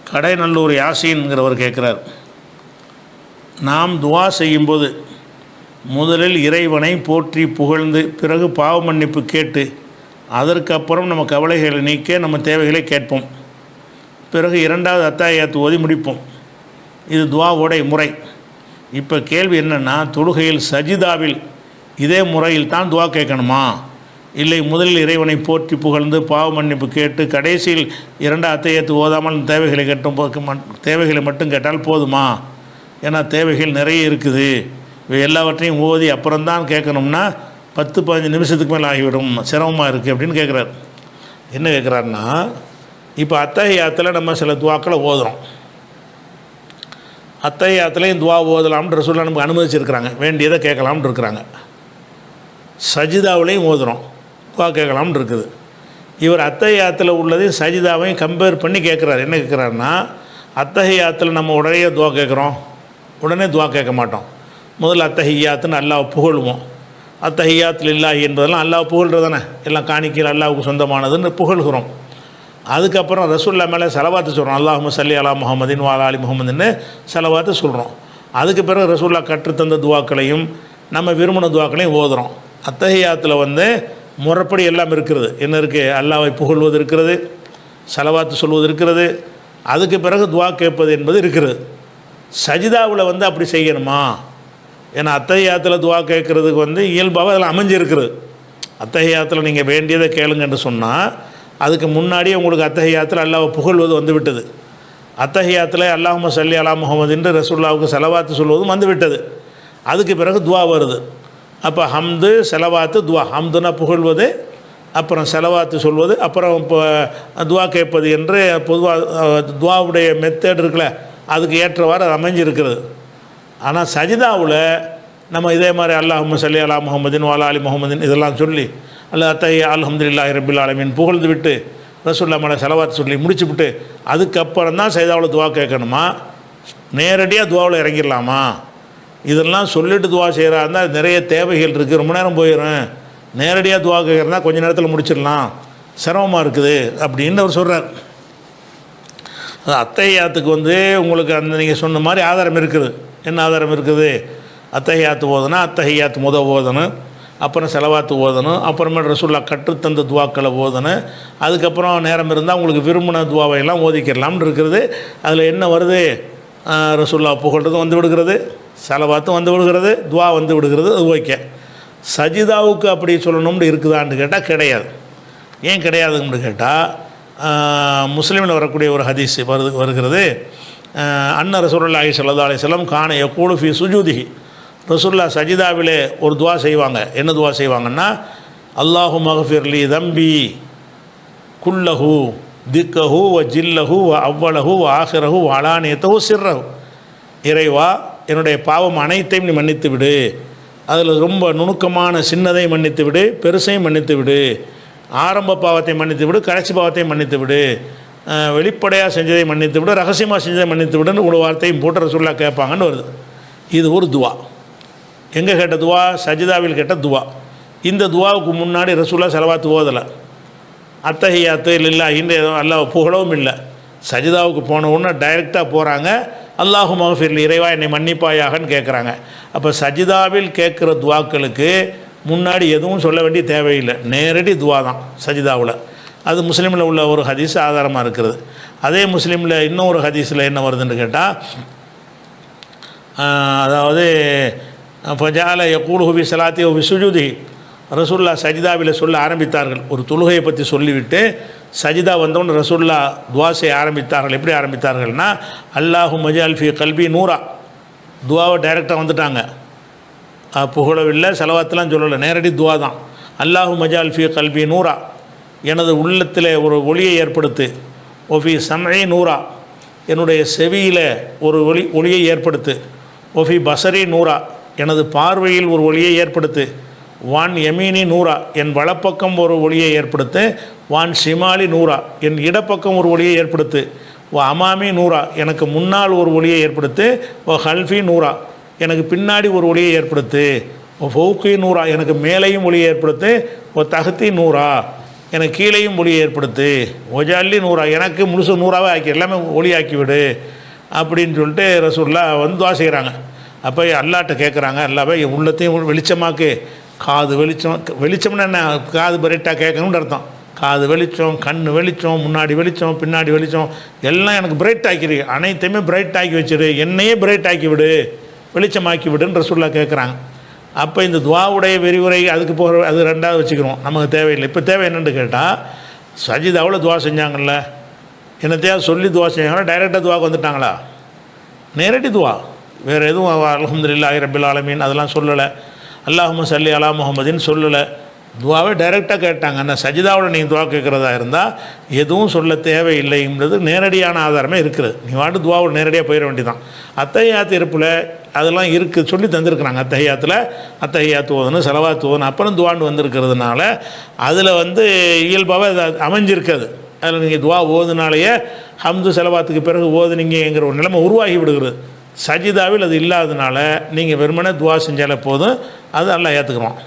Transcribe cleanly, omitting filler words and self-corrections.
கடைநல்லூர் யாசீன்கிறவர் கேட்குறார், நாம் துவா செய்யும்போது முதலில் இறைவனை போற்றி புகழ்ந்து பிறகு பாவ மன்னிப்பு கேட்டு அதற்கப்புறம் நம்ம கவலைகளை நீக்க நம்ம தேவைகளை கேட்போம். பிறகு இரண்டாவது அத்தாஹியாத் ஓதி முடிப்போம். இது துவாவுடைய முறை. இப்போ கேள்வி என்னென்னா, தொழுகையில் சஜிதாவில் இதே முறையில் தான் துவா கேட்கணுமா, இல்லை முதலில் இறைவனை போற்றி புகழ்ந்து பாவ மன்னிப்பு கேட்டு கடைசியில் இரண்டாவது அத்தாஹியாத் ஓதாமல் தேவைகளை மட்டும் கேட்டால் போதுமா? ஏன்னா தேவைகள் நிறைய இருக்குது, இவை எல்லாவற்றையும் ஓதி அப்புறம்தான் கேட்கணும்னா 10-15 நிமிஷத்துக்கு மேலே ஆகிவிடும், சிரமமாக இருக்குது அப்படின்னு கேட்குறாரு. என்ன கேட்குறாருன்னா, இப்போ அத்தஹியாத்தில் நம்ம சில துவாக்களை ஓதுகிறோம். அத்தஹியாத்துலேயும் துவா ஓதலாம்னு ரசூலுல்லாஹ் நமக்கு அனுமதிச்சிருக்கிறாங்க, வேண்டியதை கேட்கலாம்னு இருக்கிறாங்க. சஜிதாவிலையும் ஓதுகிறோம், துவா கேட்கலாம்னு இருக்குது. இவர் அத்தஹியாத்தில் உள்ளதையும் சஜிதாவையும் கம்பேர் பண்ணி கேட்குறாரு. என்ன கேட்குறாருன்னா, அத்தஹியாத்தில் நம்ம உடனே துவா கேட்குறோம், உடனே துவா கேட்க மாட்டோம். முதல்ல அத்தஹியாத்துன்னு அல்லாஹ் புகழ்வோம். அத்தஹியாத்தில் இல்லாஹி என்பதெல்லாம் அல்லாஹ் புகழ்றது தானே, எல்லாம் காணிக்கையில் அல்லாஹுக்கு சொந்தமானதுன்னு புகழ்கிறோம். அதுக்கப்புறம் ரசூலுல்லாஹ் மேலே செலவாத்து சொல்கிறோம், அல்லாஹும்ம ஸல்லி அலா முஹம்மதின் வ அலா ஆலி முஹம்மதின்னு செலவாத்து சொல்கிறோம். அதுக்கு பிறகு ரசூலுல்லாஹ் கற்றுத்தந்த துவாக்களையும் நம்ம விரும்பின துவாக்களையும் ஓதுகிறோம். அத்தஹியாத்தில் முறைப்படி எல்லாம் இருக்கிறது. என்ன இருக்குது? அல்லாஹ்வை புகழ்வது இருக்கிறது, செலவாத்து சொல்வது இருக்கிறது, அதுக்கு பிறகு துவா கேட்பது என்பது இருக்கிறது. சஜிதாவில் அப்படி செய்யணுமா? ஏன்னா அத்தஹியாத்தில் துவா கேட்குறதுக்கு இயல்பாக அதில் அமைஞ்சிருக்கிறது. அத்தஹியாத்தில் நீங்கள் வேண்டியதை கேளுங்கன்னு சொன்னால் அதுக்கு முன்னாடியே உங்களுக்கு அத்தஹியாத்தில் அல்லாஹ் புகழ்வது வந்துவிட்டது. அத்தஹியாத்தில் அல்லாஹும்ம ஸல்லி அலா முஹம்மது என்று ரசூலுல்லாஹ்வுக்கு செலவாத்து சொல்வதும் வந்துவிட்டது. அதுக்கு பிறகு துவா வருது. அப்போ ஹம்து செலவாத்து துவா, ஹம்துனா புகழ்வது, அப்புறம் செலவாத்து சொல்வது, அப்புறம் இப்போ துவா கேட்பது என்று பொதுவாக துவாவுடைய மெத்தட் இருக்குல்ல, அதுக்கு ஏற்றவாறு அது அமைஞ்சிருக்கிறது. ஆனால் சஜிதாவில் நம்ம இதே மாதிரி அல்லாஹும்ம ஸல்லி அலா முஹம்மதின் வ அலா ஆலி முஹம்மதின் இதெல்லாம் சொல்லி அல்லது அத்தஹியா அல்ஹம்துலில்லாஹி ரப்பில் ஆலமீன் புகழ்ந்து விட்டு ரசூலுல்லாஹ் மேலே செலவாத்து சொல்லி முடிச்சுவிட்டு அதுக்கப்புறம் தான் சஜிதாவில் துவா கேட்கணுமா? நேரடியாக துவாவில் இறங்கிடலாமா? இதெல்லாம் சொல்லிட்டு துவா செய்கிறா இருந்தால் நிறைய தேவைகள் இருக்குது, ரொம்ப நேரம் போயிடும். நேரடியாக துவா கேட்குறதா கொஞ்சம் நேரத்தில் முடிச்சிடலாம், சிரமமாக இருக்குது அப்படின்னு அவர் சொல்கிறார். அது அத்தஹியாத்துக்கு உங்களுக்கு அந்த நீங்கள் சொன்ன மாதிரி ஆதாரம் இருக்குது. என்ன ஆதாரம் இருக்குது? அத்தஹியாத்து ஓதணும், அத்தஹியாத்து ஓதணும், அப்புறம் செலவாத்து ஓதணும், அப்புறமேல் ரசூலுல்லாஹ் கற்றுத்தந்த துவாக்களை ஓதணும். அதுக்கப்புறம் நேரம் இருந்தால் உங்களுக்கு விரும்பின துவாவையெல்லாம் ஓதிக்கிறலாம்னு இருக்கிறது. அதில் என்ன வருது? ரசூலுல்லாஹ் புகழ்றதும் விடுகிறது, செலவாத்தும் விடுகிறது, துவா விடுகிறது. அது ஓகே. சஜிதாவுக்கு அப்படி சொல்லணும்னு இருக்குதான்னு கேட்டால் கிடையாது. ஏன் கிடையாதுன்னு கேட்டால், முஸ்லீமில் வரக்கூடிய ஒரு ஹதீஸ் வருகிறது. அன்ன ரசூலுல்லாஹி ஸல்லல்லாஹு அலைஹி வஸல்லம் கான யகூலு ஃபீ சுஜூதிஹி, ரசூலுல்லாஹ் சஜிதாவிலே ஒரு துவா செய்வாங்க. என்ன துவா செய்வாங்கன்னா, அல்லாஹும்ம ஃபிர்லி தம்பி குல்லஹு திக்கஹு வ ஜில்லஹு வ அவ்வலஹு வ ஆஹிரஹு வ அலானியத்தஹு சிர்ரஹு, இறைவா என்னுடைய பாவம் அனைத்தையும் நீ மன்னித்து விடு, அதில் ரொம்ப நுணுக்கமான சின்னதை மன்னித்து விடு, பெருசையும் மன்னித்து விடு, ஆரம்ப பாவத்தை மன்னித்து விடு, கடைசி பாவத்தை மன்னித்து விடு, வெளிப்படையாக செஞ்சதை மன்னித்து விடு, ரகசியமாக செஞ்சதை மன்னித்து விடுன்னு ஒரு வார்த்தையும் போட்டு ரசூலுல்லாஹ் கேட்பாங்கன்னு வருது. இது ஒரு துவா. எங்கே கேட்ட துவா? சஜிதாவில் கேட்ட துவா. இந்த துவாவுக்கு முன்னாடி ரசூலுல்லாஹ் செலவாத்து ஓதலை, அத்தஹியாத்து லில்லாஹின்னு அல்லாஹ் புகழவும் இல்லை. சஜிதாவுக்கு போன உடனே டைரெக்டாக போகிறாங்க, அல்லாஹும்ம ஃபிர்லி, இறைவா என்னை மன்னிப்பாயாகன்னு கேட்குறாங்க. அப்போ சஜிதாவில் கேட்குற துவாக்களுக்கு முன்னாடி எதுவும் சொல்ல வேண்டிய தேவையில்லை, நேரடி துவா தான் சஜிதாவில். அது முஸ்லீமில் உள்ள ஒரு ஹதீஸ் ஆதாரமாக இருக்கிறது. அதே முஸ்லீமில் இன்னொரு ஹதீஸில் என்ன வருதுன்னு கேட்டால், அதாவது ஃபஜால யகூலு ஃபி ஸலாத்தி வ ஃபி சுஜூதி, ரசூலுல்லாஹ் சஜிதாவில் சொல்ல ஆரம்பித்தார்கள். ஒரு தொழுகையை பற்றி சொல்லிவிட்டு சஜிதா வந்தவொன்னு ரசூலுல்லாஹ் துவா செய்ய ஆரம்பித்தார்கள். எப்படி ஆரம்பித்தார்கள்னா, அல்லாஹும்ம ஜஅல் ஃபீ கல்பி நூரா, துவாவை டைரெக்டாக வந்துட்டாங்க, புகழவில்லை, செலவாத்தெலாம் சொல்லலை, நேரடி துவா தான். அல்லாஹும்ம ஜஅல் ஃபீ கல்பி நூரா, எனது உள்ளத்தில் ஒரு ஒளியை ஏற்படுத்து. ஒஃபி சம்இ நூரா, என்னுடைய செவியில் ஒரு ஒளியை ஏற்படுத்து. ஒஃபி பசரி நூரா, எனது பார்வையில் ஒரு ஒளியை ஏற்படுத்து. வான் யமீனி நூரா, என் வலப்பக்கம் ஒரு ஒளியை ஏற்படுத்து. வான் ஷிமாலி நூரா, என் இடப்பக்கம் ஒரு ஒளியை ஏற்படுத்து. வ அமாமி நூரா, எனக்கு முன்னால் ஒரு ஒளியை ஏற்படுத்து. வ ஹல்ஃபி நூரா, எனக்கு பின்னாடி ஒரு ஒளியை ஏற்படுத்து. வ ஃபௌகி நூரா, எனக்கு மேலேயும் ஒளியை ஏற்படுத்து. வ தஹ்தி நூரா, எனக்கு கீழேயும் ஒளி ஏற்படுத்து, ஒஜாலி நூறா, எனக்கு முழுசு நூறாவே ஆக்கி எல்லாமே ஒளி ஆக்கி விடு அப்படின்னு சொல்லிட்டு ரசூலுல்லாஹ் வந்து துவா செய்கிறாங்க. அப்போ அல்லாஹ்ட்ட கேட்குறாங்க, அல்லாஹ்வே என் உள்ளத்தையும் வெளிச்சமாக்கு, காது வெளிச்சம், வெளிச்சம்னா என்ன, காது பிரைட்டாக கேட்கணும்னு அர்த்தம். காது வெளிச்சம், கண் வெளிச்சம், முன்னாடி வெளிச்சம், பின்னாடி வெளிச்சம், எல்லாம் எனக்கு பிரைட் ஆக்கிடு, அனைத்தையுமே பிரைட் ஆக்கி வச்சிரு, என்னையே பிரைட் ஆக்கி விடு, வெளிச்சமாக்கி விடுன்னு ரசூலுல்லாஹ் கேட்குறாங்க. அப்போ இந்த துவாவுடைய விரிவுரை அதுக்கு போகிற அது ரெண்டாவது வச்சுக்கிறோம், நமக்கு தேவையில்லை. இப்போ தேவை என்னென்னு கேட்டால், சஜிதாவில் துவா செஞ்சாங்கல்ல, என்னத்தையாவது சொல்லி துவா செஞ்சாங்களா, டைரெக்டாக துவாக்கு வந்துட்டாங்களா? நேரடி துவா, வேறு எதுவும் அல்ஹம்துலில்லாஹி ரப்பில் ஆலமீன் அதெல்லாம் சொல்லலை, அல்லாஹும்ம ஸல்லி அலா முஹம்மதின்னு சொல்லலை, துவாவை டைரெக்டாக கேட்டாங்க. ஆனால் சஜிதாவில் நீங்கள் துவா கேட்குறதா இருந்தால் எதுவும் சொல்ல தேவையில்லைன்றது நேரடியான ஆதாரமே இருக்குது. நீ வாட்டு துவாவோட நேரடியாக போயிட வேண்டியதான். அத்தஹியாத்து இருப்பில் அதெல்லாம் இருக்குது, சொல்லி தந்திருக்கிறாங்க. அத்தஹியாத்து ஓதணும், ஸலவாத் ஓதணும், அப்புறம் துவாண்டு வந்திருக்கிறதுனால அதில் வந்து இயல்பாகவே அது அமைஞ்சிருக்காது. அதில் நீங்கள் துவா ஓதுனாலேயே ஹம்து ஸலவாத்துக்கு பிறகு ஓதுனீங்கிற ஒரு நிலைமை உருவாகி விடுகிறது. சஜிதாவில் அது இல்லாததுனால நீங்கள் வெறுமனே துவா செஞ்சாலே போதும், அது அல்லாஹ் ஏற்றுக்குறோம்.